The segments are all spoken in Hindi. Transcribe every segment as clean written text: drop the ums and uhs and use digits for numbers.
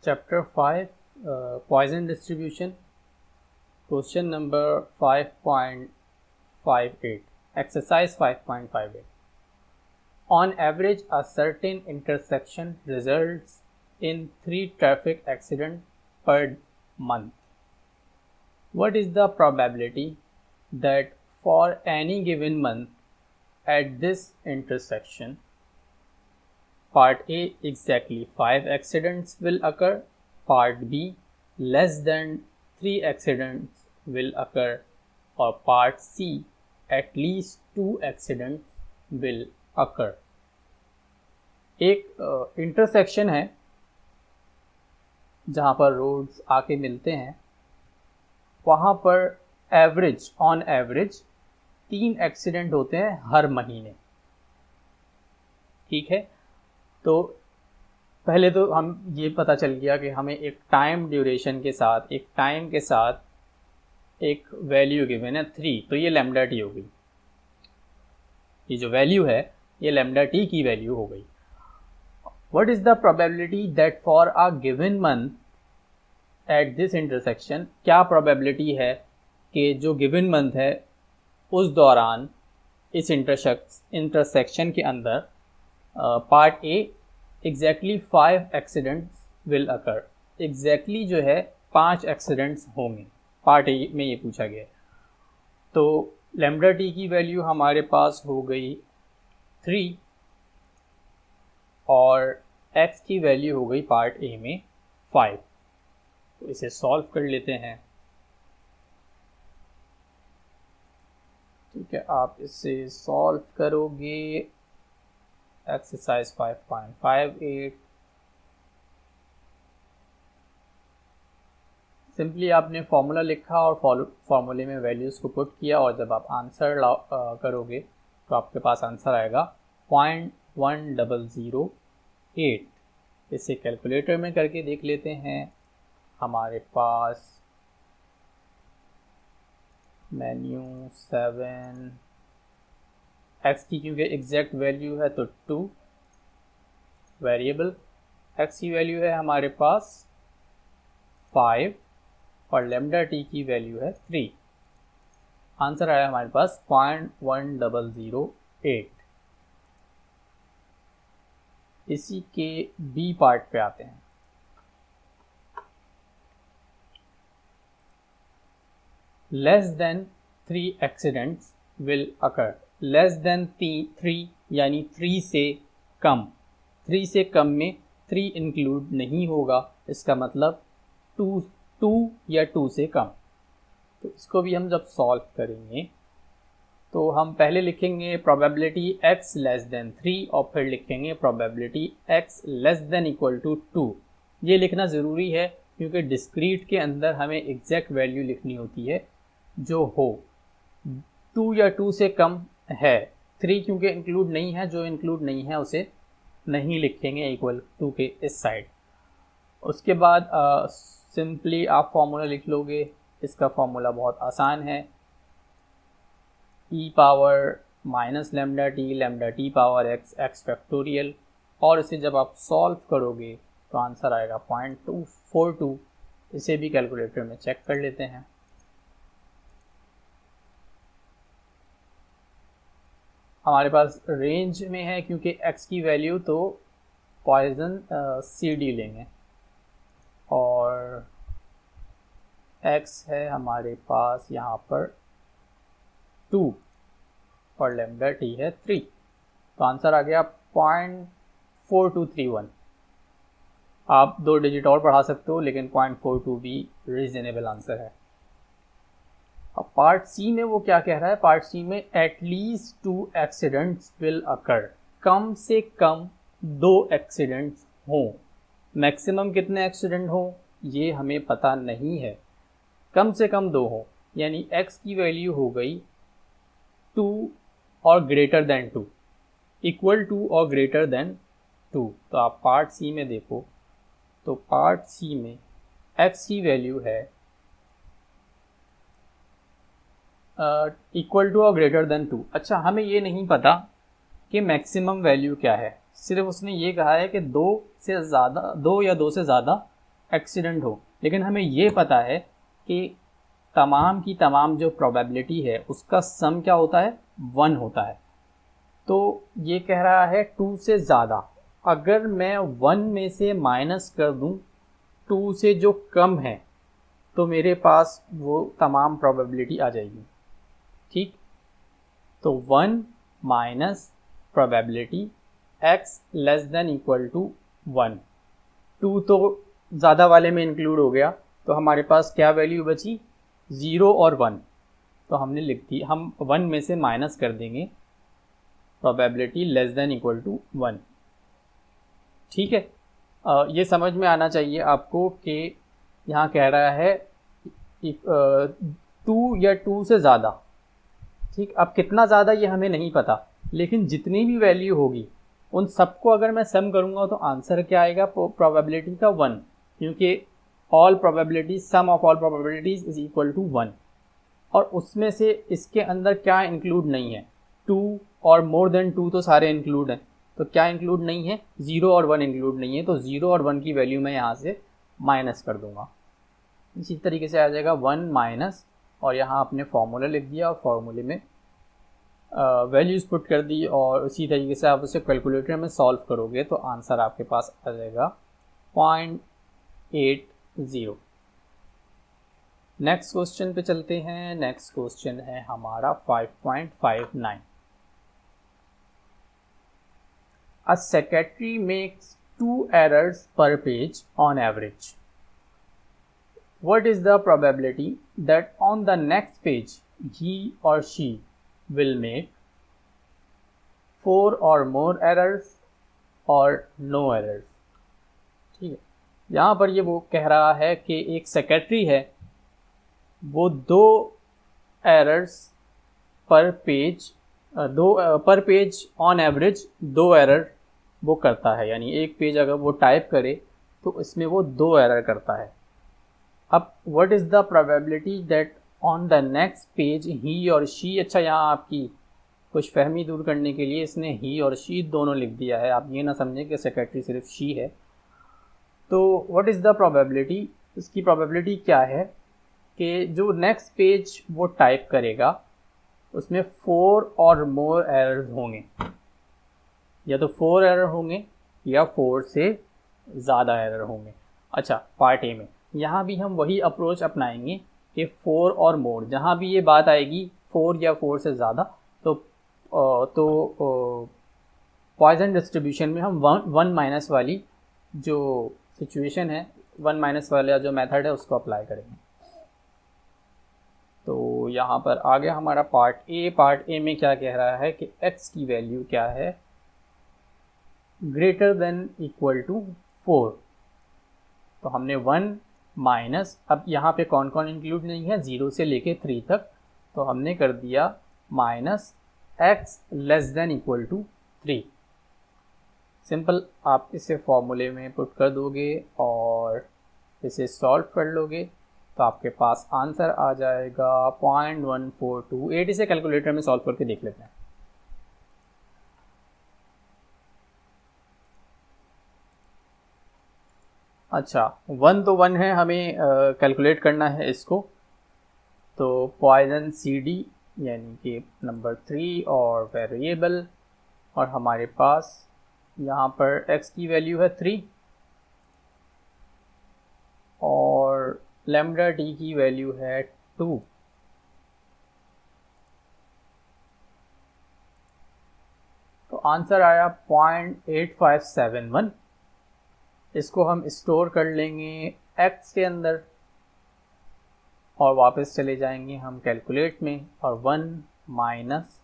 Chapter 5 Poisson Distribution. Question number 5.58. Exercise 5.58. On average, a certain intersection results in 3 traffic accidents per month. What is the probability that for any given month at this intersection, Part A, exactly 5 accidents will occur. Part B, less than 3 accidents will occur. Or Part C, at least 2 accidents will occur. एक इंटरसेक्शन है जहाँ पर रोड्स आके मिलते हैं, वहाँ पर ऑन एवरेज 3 एक्सीडेंट होते हैं हर महीने. ठीक है, तो पहले तो हम ये पता चल गया कि हमें एक टाइम ड्यूरेशन के साथ, एक टाइम के साथ एक वैल्यू गिवन है 3, तो ये लैम्डा टी हो गई. ये जो वैल्यू है ये लैम्डा टी की वैल्यू हो गई. What is the probability that for a given month at this intersection, क्या प्रोबेबिलिटी है कि जो गिवन मंथ है उस दौरान इस इंटरसेक्शन के अंदर part A exactly 5 accidents will occur. Exactly जो है 5 एक्सीडेंट्स होंगे. पार्ट ए में ये पूछा गया. तो लैम्डा टी की वैल्यू हमारे पास हो गई 3 और x की वैल्यू हो गई पार्ट ए में 5. तो इसे सॉल्व कर लेते हैं. ठीक है, आप इसे सॉल्व करोगे. एक्सरसाइज 5.58. सिंपली आपने फॉर्मूला लिखा और फॉर्मूले में वैल्यूज़ को पुट किया, और जब आप आंसर करोगे तो आपके पास आंसर आएगा 0.1008. इसे कैलकुलेटर में करके देख लेते हैं. हमारे पास मेन्यू 7, x की क्योंकि एग्जैक्ट वैल्यू है तो 2, वेरिएबल x की वैल्यू है हमारे पास 5 और लैम्डा टी की वैल्यू है 3. आंसर आया हमारे पास 0.1008. इसी के बी पार्ट पे आते हैं. Less than 3 accidents will occur. Less than 3 यानी 3 से कम. 3 से कम में 3 इंक्लूड नहीं होगा, इसका मतलब 2 या 2 से कम. तो इसको भी हम जब सॉल्व करेंगे तो हम पहले लिखेंगे प्रोबेबिलिटी x लेस देन 3 और फिर लिखेंगे probability x less than equal to 2. ये लिखना ज़रूरी है क्योंकि डिस्क्रीट के अंदर हमें एग्जैक्ट वैल्यू लिखनी होती है जो हो. 2 या 2 से कम है. 3 क्योंकि इंक्लूड नहीं है, जो इंक्लूड नहीं है उसे नहीं लिखेंगे इक्वल टू के इस साइड. उसके बाद सिंपली आप फॉर्मूला लिख लोगे. इसका फॉर्मूला बहुत आसान है, e power minus lambda T power x factorial. और इसे जब आप सॉल्व करोगे तो आंसर आएगा 0.242. इसे भी कैलकुलेटर में चेक कर लेते हैं. हमारे पास रेंज में है क्योंकि x की वैल्यू तो पॉइजन CD लेंगे और x है हमारे पास यहाँ पर 2 और लैम्डा टी है 3. तो आंसर आ गया 0.4231. आप 2 डिजिट और बढ़ा सकते हो, लेकिन 0.42 भी रीजनेबल आंसर है. अब पार्ट सी में वो क्या कह रहा है. पार्ट सी में एटलीस्ट 2 एक्सीडेंट्स विल अकर. कम से कम 2 एक्सीडेंट्स हों. मैक्सिमम कितने एक्सीडेंट हों ये हमें पता नहीं है. कम से कम 2 हों, यानी x की वैल्यू हो गई 2 और ग्रेटर देन 2, इक्वल टू और ग्रेटर देन 2. तो आप पार्ट सी में देखो तो पार्ट सी में x की वैल्यू है इक्वल टू और ग्रेटर देन 2. अच्छा, हमें ये नहीं पता कि मैक्सिमम वैल्यू क्या है. सिर्फ उसने ये कहा है कि 2 या 2 से ज़्यादा एक्सीडेंट हो, लेकिन हमें ये पता है कि तमाम की तमाम जो प्रोबेबिलिटी है उसका सम क्या होता है, 1 होता है। तो ये कह रहा है 2 से ज़्यादा, अगर मैं 1 में से माइनस कर दूं 2 से जो कम है तो मेरे पास वो तमाम प्रोबेबिलिटी आ जाएगी। ठीक, तो 1 minus probability x less than equal to 1, 2 तो ज़्यादा वाले में इंक्लूड हो गया, तो हमारे पास क्या वैल्यू बची, 0 और 1। तो हमने लिख दी, हम 1 में से माइनस कर देंगे probability less than equal to 1। ठीक है, ये समझ में आना चाहिए आपको कि यहाँ कह रहा है 2 या 2 से ज़्यादा। ठीक, अब कितना ज़्यादा ये हमें नहीं पता, लेकिन जितनी भी वैल्यू होगी उन सबको अगर मैं सम करूँगा तो आंसर क्या आएगा, प्रोबेबिलिटी का 1, क्योंकि all probability, sum of all probabilities is equal to 1। और उसमें से इसके अंदर क्या इंक्लूड नहीं है, 2 और मोर देन 2 तो सारे इंक्लूड हैं, तो क्या इंक्लूड नहीं है, 0 और 1 इंक्लूड नहीं है, तो 0 और 1 की वैल्यू मैं यहाँ से माइनस कर दूंगा। इसी तरीके से आ जाएगा 1 माइनस, और यहाँ आपने फॉर्मूला लिख दिया और फॉर्मूले में वैल्यूज़ पुट कर दी, और उसी तरीके से आप उसे कैलकुलेटर में सॉल्व करोगे तो आंसर आपके पास आ जाएगा 0.80। नेक्स्ट क्वेश्चन पे चलते हैं। नेक्स्ट क्वेश्चन है हमारा 5.59। A secretary makes 2 errors per page on average. What is the probability that on the next page he or she will make 4 or more errors or no errors? ठीक है, यहाँ पर ये वो कह रहा है कि एक सेक्रेटरी है, वो 2 एरर्स पर पेज ऑन एवरेज 2 एरर वो करता है, यानी एक पेज अगर वो टाइप करे तो इसमें वो 2 एरर करता है। अब what is the probability that on the next page he or she, अच्छा यहाँ आपकी कुछ फहमी दूर करने के लिए इसने ही और शी दोनों लिख दिया है, आप ये ना समझें कि सेक्रेटरी सिर्फ शी है। तो व्हाट इज़ द प्रोबेबिलिटी, इसकी प्रोबेबिलिटी क्या है कि जो नेक्स्ट पेज वो टाइप करेगा उसमें 4 और मोर एरर्स होंगे, या तो 4 एरर होंगे या 4 से ज़्यादा एरर होंगे। अच्छा, पार्ट ए में यहाँ भी हम वही अप्रोच अपनाएंगे कि 4 और मोर, जहाँ भी ये बात आएगी 4 या 4 से ज़्यादा, तो पॉइजन डिस्ट्रीब्यूशन में हम 1 माइनस वाली जो सिचुएशन है, 1 माइनस वाला जो मेथड है उसको अप्लाई करेंगे। तो यहाँ पर आ गया हमारा पार्ट ए। पार्ट ए में क्या कह रहा है कि x की वैल्यू क्या है, ग्रेटर देन इक्वल टू 4। तो हमने 1 माइनस, अब यहाँ पे कौन कौन इंक्लूड नहीं है, 0 से लेके 3 तक, तो हमने कर दिया minus x less than equal to 3। Simple, आप इसे फॉर्मूले में पुट कर दोगे और इसे सॉल्व कर लोगे तो आपके पास आंसर आ जाएगा 0.1428। इसे कैलकुलेटर में सॉल्व करके देख लेते हैं। अच्छा, 1 तो 1 है, हमें कैलकुलेट करना है इसको, तो पॉइजन CD यानी कि नंबर 3 और वेरिएबल, और हमारे पास यहाँ पर x की वैल्यू है 3 और लैम्डा t की वैल्यू है 2। तो आंसर आया 0.8571। इसको हम स्टोर कर लेंगे x के अंदर और वापस चले जाएंगे हम कैलकुलेट में, और 1 माइनस,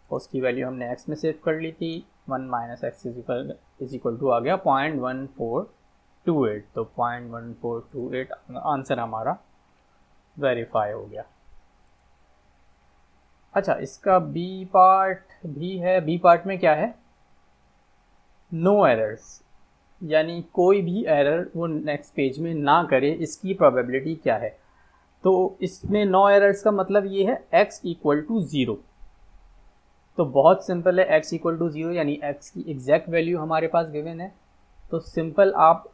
उसकी वैल्यू हमने x में सेव कर ली थी, 1 minus x is equal to आ गया 0.1428। तो 0.1428 आंसर हमारा वेरीफाई हो गया। अच्छा, इसका बी पार्ट भी है। बी पार्ट में क्या है, नो एरर्स, यानी कोई भी एरर वो नेक्स्ट पेज में ना करे, इसकी प्रोबेबिलिटी क्या है। तो इसमें नो एरर्स का मतलब ये है x इक्वल टू 0। तो बहुत सिंपल है, x इक्वल टू 0 यानी x की एग्जैक्ट वैल्यू हमारे पास गिवन है। तो सिंपल आप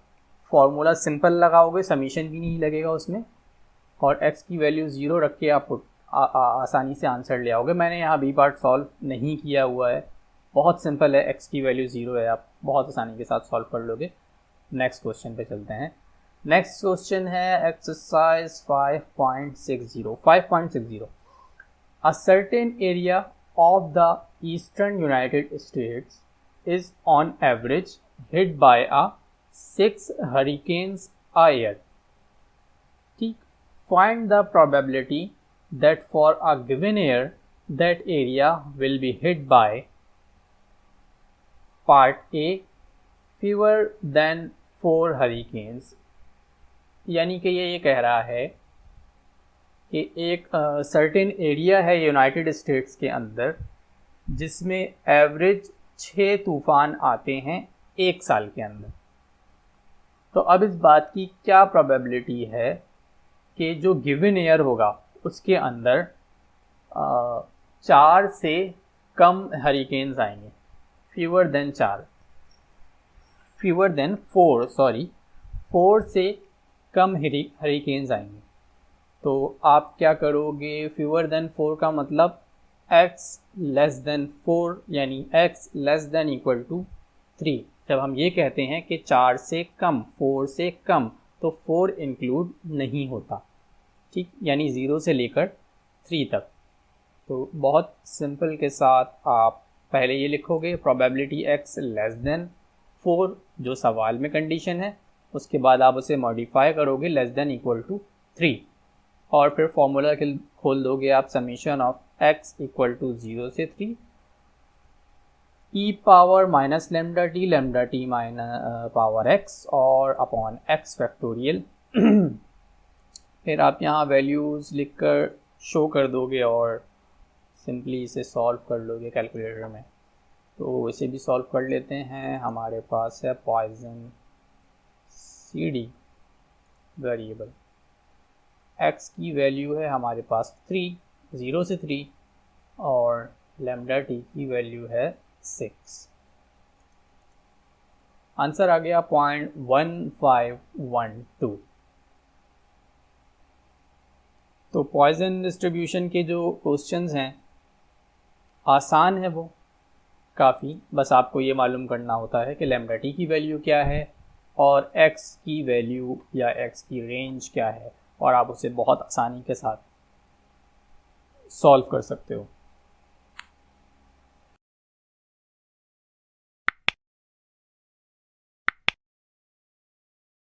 फॉर्मूला सिंपल लगाओगे, समीशन भी नहीं लगेगा उसमें, और x की वैल्यू 0 रख के आप आसानी से आंसर ले आओगे। मैंने यहाँ बी पार्ट सॉल्व नहीं किया हुआ है, बहुत सिंपल है, x की वैल्यू 0 है, आप बहुत आसानी के साथ सॉल्व कर लोगे। नेक्स्ट क्वेश्चन पे चलते हैं। नेक्स्ट क्वेश्चन है exercise 5.60। A certain area of the eastern United States is on average hit by a 6 hurricanes a year. ठीक, find the probability that for a given year that area will be hit by part A fewer than 4 hurricanes। यानी कि ये कह रहा है कि एक सर्टेन एरिया है यूनाइटेड स्टेट्स के अंदर जिसमें एवरेज 6 तूफ़ान आते हैं एक साल के अंदर। तो अब इस बात की क्या प्रोबेबिलिटी है कि जो गिवन ईयर होगा उसके अंदर 4 से कम हरिकेन्स आएंगे, फीवर देन 4 से कम हरिकेन्स आएंगे। तो आप क्या करोगे, फीवर देन 4 का मतलब x लेस देन 4 यानी x less than equal to 3। जब हम ये कहते हैं कि 4 से कम, 4 से कम, तो 4 इंक्लूड नहीं होता, ठीक, यानी 0 से लेकर 3 तक। तो बहुत सिंपल के साथ आप पहले ये लिखोगे प्रोबेबिलिटी x लेस देन 4 जो सवाल में कंडीशन है, उसके बाद आप उसे मॉडिफाई करोगे लेस देन इक्वल टू 3, और फिर फॉर्मूला खोल दोगे आप summation of x equal to 0 से 3 e power minus lambda T power x और अपॉन x फैक्टोरियल। फिर आप यहाँ वैल्यूज़ लिखकर शो कर दोगे और सिंपली इसे सॉल्व कर लोगे कैलकुलेटर में। तो इसे भी सॉल्व कर लेते हैं। हमारे पास है पॉइजन CD वेरिएबल, x की वैल्यू है हमारे पास 3, 0 से 3, और लेमडा t की वैल्यू है 6। आंसर आ गया 0.1512। तो पॉइजन डिस्ट्रीब्यूशन के जो क्वेश्चंस हैं आसान है वो काफ़ी, बस आपको ये मालूम करना होता है कि लेमडा t की वैल्यू क्या है और x की वैल्यू या x की रेंज क्या है, और आप उसे बहुत आसानी के साथ सॉल्व कर सकते हो।